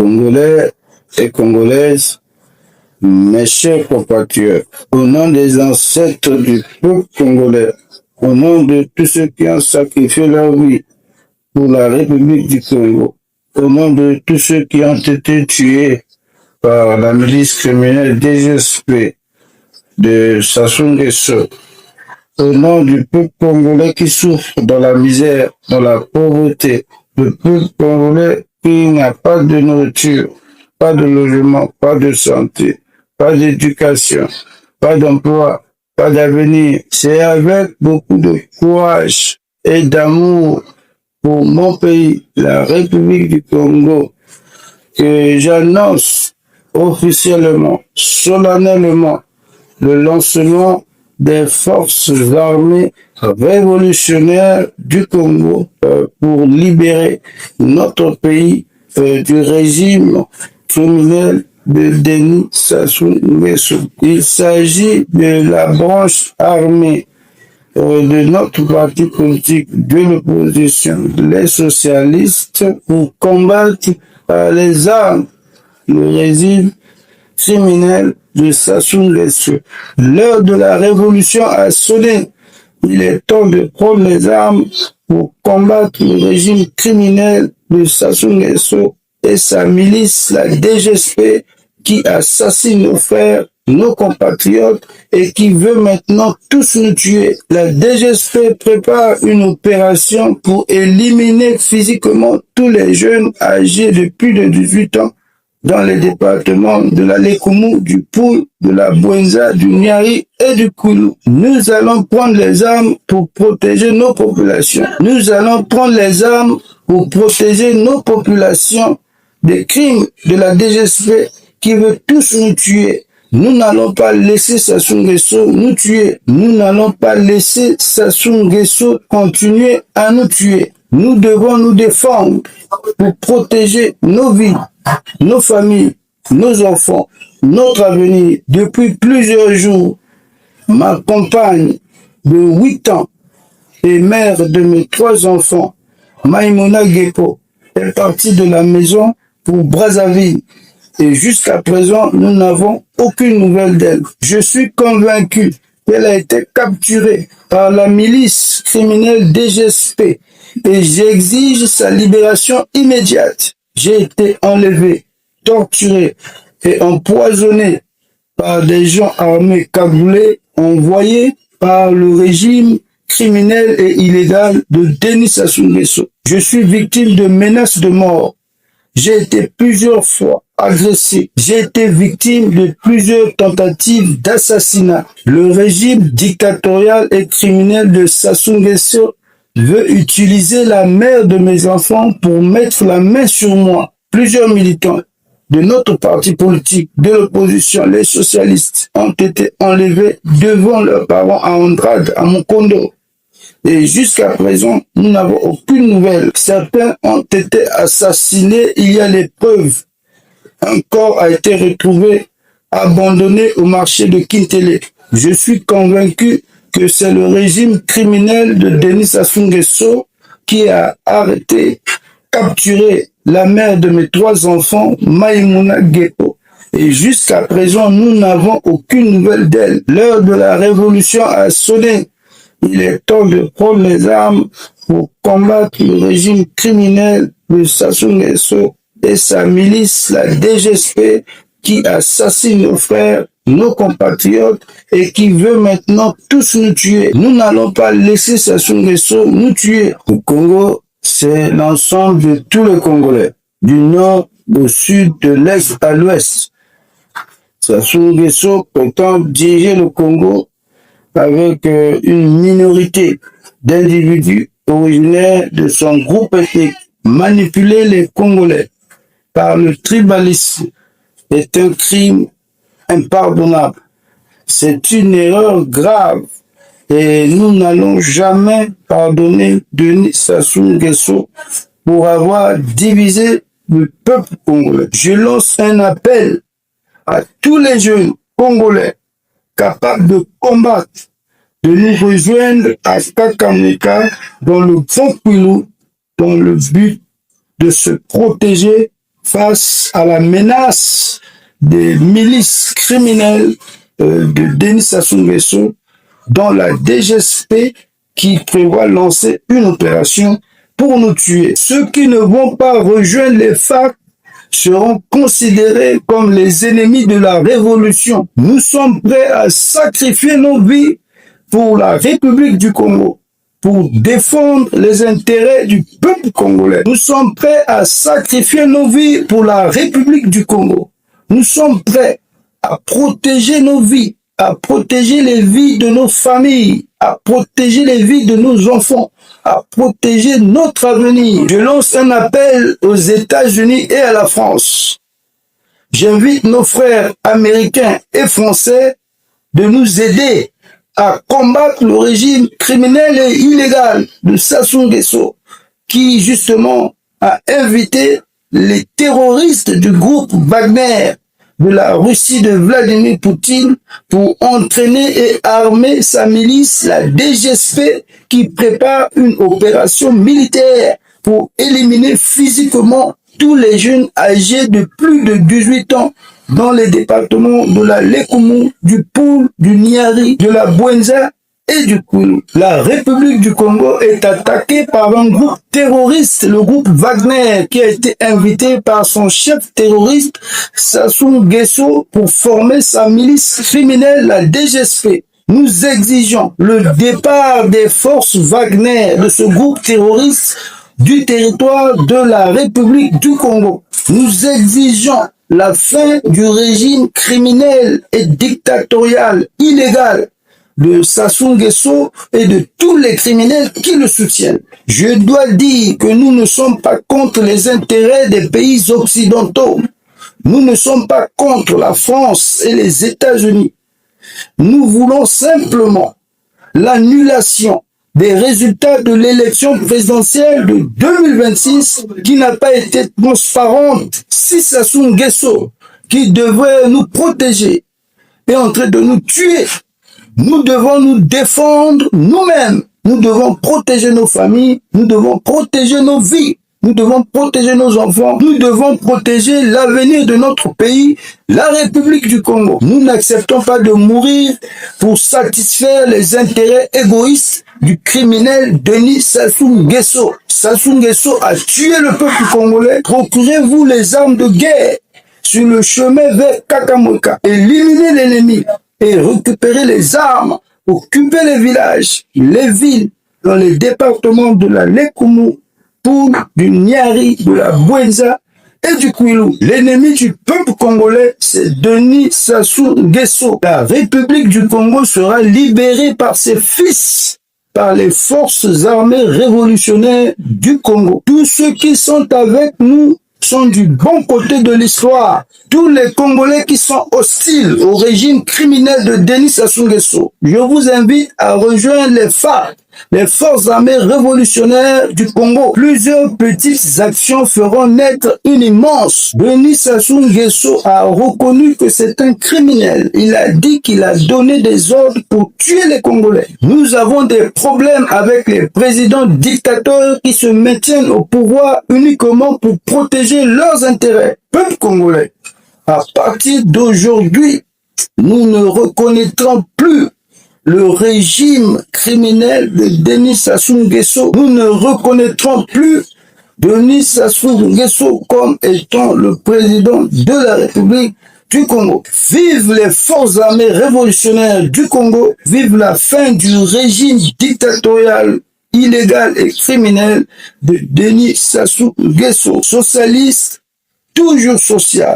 Congolais et Congolaises, mes chers compatriotes, au nom des ancêtres du peuple congolais, au nom de tous ceux qui ont sacrifié leur vie pour la République du Congo, au nom de tous ceux qui ont été tués par la milice criminelle DGSP de Sassou Nguesso, au nom du peuple congolais qui souffre dans la misère, dans la pauvreté, le peuple congolais qui n'a pas de nourriture, pas de logement, pas de santé, pas d'éducation, pas d'emploi, pas d'avenir. C'est avec beaucoup de courage et d'amour pour mon pays, la République du Congo, que j'annonce officiellement, solennellement, le lancement des forces armées révolutionnaires du Congo pour libérer notre pays du régime criminel de Denis Sassou Nguesso. Il s'agit de la branche armée de notre parti politique de l'opposition, les socialistes, pour combattre les armes le régime criminel de Sassou Nguesso. L'heure de la révolution a sonné. Il est temps de prendre les armes pour combattre le régime criminel de Sassou Nguesso et sa milice, la DGSP, qui assassine nos frères, nos compatriotes et qui veut maintenant tous nous tuer. La DGSP prépare une opération pour éliminer physiquement tous les jeunes âgés de plus de 18 ans dans les départements de la Lékoumou, du Poul, de la Bouenza, du Niari et du Koulou. Nous allons prendre les armes pour protéger nos populations. Nous allons prendre les armes pour protéger nos populations des crimes de la DGSP qui veut tous nous tuer. Nous n'allons pas laisser Sassou Nguesso nous tuer. Nous n'allons pas laisser Sassou Nguesso continuer à nous tuer. Nous devons nous défendre pour protéger nos vies, nos familles, nos enfants, notre avenir. Depuis plusieurs jours, ma compagne de 8 ans et mère de mes 3 enfants, Maïmona Gepo, est partie de la maison pour Brazzaville. Et jusqu'à présent, nous n'avons aucune nouvelle d'elle. Je suis convaincu qu'elle a été capturée par la milice criminelle DGSP et j'exige sa libération immédiate. J'ai été enlevé, torturé et empoisonné par des gens armés cagoulés envoyés par le régime criminel et illégal de Denis Sassou Nguesso. Je suis victime de menaces de mort. J'ai été plusieurs fois agressé. J'ai été victime de plusieurs tentatives d'assassinat. Le régime dictatorial et criminel de Sassou Nguesso veut utiliser la mère de mes enfants pour mettre la main sur moi. Plusieurs militants de notre parti politique, de l'opposition, les socialistes, ont été enlevés devant leurs parents à Andrade, à Mukondo. Et jusqu'à présent, nous n'avons aucune nouvelle. Certains ont été assassinés, il y a les preuves. Un corps a été retrouvé abandonné au marché de Kintele. Je suis convaincu que c'est le régime criminel de Denis Sassou Nguesso qui a arrêté, capturé la mère de mes 3 enfants, Maïmouna Gepo. Et jusqu'à présent, nous n'avons aucune nouvelle d'elle. L'heure de la révolution a sonné. Il est temps de prendre les armes pour combattre le régime criminel de Sassou Nguesso et sa milice, la DGSP, qui assassine nos frères, nos compatriotes et qui veut maintenant tous nous tuer. Nous n'allons pas laisser Sassou Nguesso nous tuer. Le Congo, c'est l'ensemble de tous les Congolais, du nord au sud, de l'est à l'ouest. Sassou Nguesso prétend diriger le Congo avec une minorité d'individus originaires de son groupe ethnique. Manipuler les Congolais par le tribalisme est un crime impardonnable. C'est une erreur grave et nous n'allons jamais pardonner Denis Sassou Nguesso pour avoir divisé le peuple congolais. Je lance un appel à tous les jeunes Congolais capables de combattre, de nous rejoindre à Kakamega dans le Grand Koulou, dans le but de se protéger face à la menace des milices criminelles de Denis Sassou Nguesso, dont la DGSP qui prévoit lancer une opération pour nous tuer. Ceux qui ne vont pas rejoindre les FARC seront considérés comme les ennemis de la révolution. Nous sommes prêts à sacrifier nos vies pour la République du Congo, pour défendre les intérêts du peuple congolais. Nous sommes prêts à sacrifier nos vies pour la République du Congo. Nous sommes prêts à protéger nos vies, à protéger les vies de nos familles, à protéger les vies de nos enfants, à protéger notre avenir. Je lance un appel aux États-Unis et à la France. J'invite nos frères américains et français de nous aider à combattre le régime criminel et illégal de Sassou Nguesso, qui justement a invité les terroristes du groupe Wagner de la Russie de Vladimir Poutine pour entraîner et armer sa milice, la DGSP, qui prépare une opération militaire pour éliminer physiquement tous les jeunes âgés de plus de 18 ans dans les départements de la Lekumu, du Poul, du Niari, de la Bwenza et du Kwilu. La République du Congo est attaquée par un groupe terroriste, le groupe Wagner, qui a été invité par son chef terroriste Sassou Nguesso pour former sa milice criminelle, la DGSP. Nous exigeons le départ des forces Wagner de ce groupe terroriste du territoire de la République du Congo. Nous exigeons la fin du régime criminel et dictatorial illégal de Sassou Nguesso et de tous les criminels qui le soutiennent. Je dois dire que nous ne sommes pas contre les intérêts des pays occidentaux. Nous ne sommes pas contre la France et les États-Unis. Nous voulons simplement l'annulation des résultats de l'élection présidentielle de 2026 qui n'a pas été transparente. Si Sassou Nguesso, qui devrait nous protéger, est en train de nous tuer, nous devons nous défendre nous-mêmes. Nous devons protéger nos familles, nous devons protéger nos vies, nous devons protéger nos enfants, nous devons protéger l'avenir de notre pays, la République du Congo. Nous n'acceptons pas de mourir pour satisfaire les intérêts égoïstes du criminel Denis Sassou Nguesso. Sassou Nguesso a tué le peuple congolais. Procurez-vous les armes de guerre sur le chemin vers Kakamweka. Éliminez l'ennemi et récupérer les armes, occuper les villages, les villes, dans les départements de la Lekumu, Poul, du Niari, de la Bwenza et du Kwilu. L'ennemi du peuple congolais, c'est Denis Sassou Nguesso. La République du Congo sera libérée par ses fils, par les forces armées révolutionnaires du Congo. Tous ceux qui sont avec nous sont du bon côté de l'histoire. Tous les Congolais qui sont hostiles au régime criminel de Denis Sassou Nguesso, je vous invite à rejoindre les FARC, les forces armées révolutionnaires du Congo. Plusieurs petites actions feront naître une immense. Denis Sassou Nguesso a reconnu que c'est un criminel. Il a dit qu'il a donné des ordres pour tuer les Congolais. Nous avons des problèmes avec les présidents dictateurs qui se maintiennent au pouvoir uniquement pour protéger leurs intérêts. Peuple congolais, à partir d'aujourd'hui, nous ne reconnaîtrons plus le régime criminel de Denis Sassou Nguesso. Nous ne reconnaîtrons plus Denis Sassou Nguesso comme étant le président de la République du Congo. Vive les forces armées révolutionnaires du Congo. Vive la fin du régime dictatorial, illégal et criminel de Denis Sassou Nguesso. Socialiste, toujours social.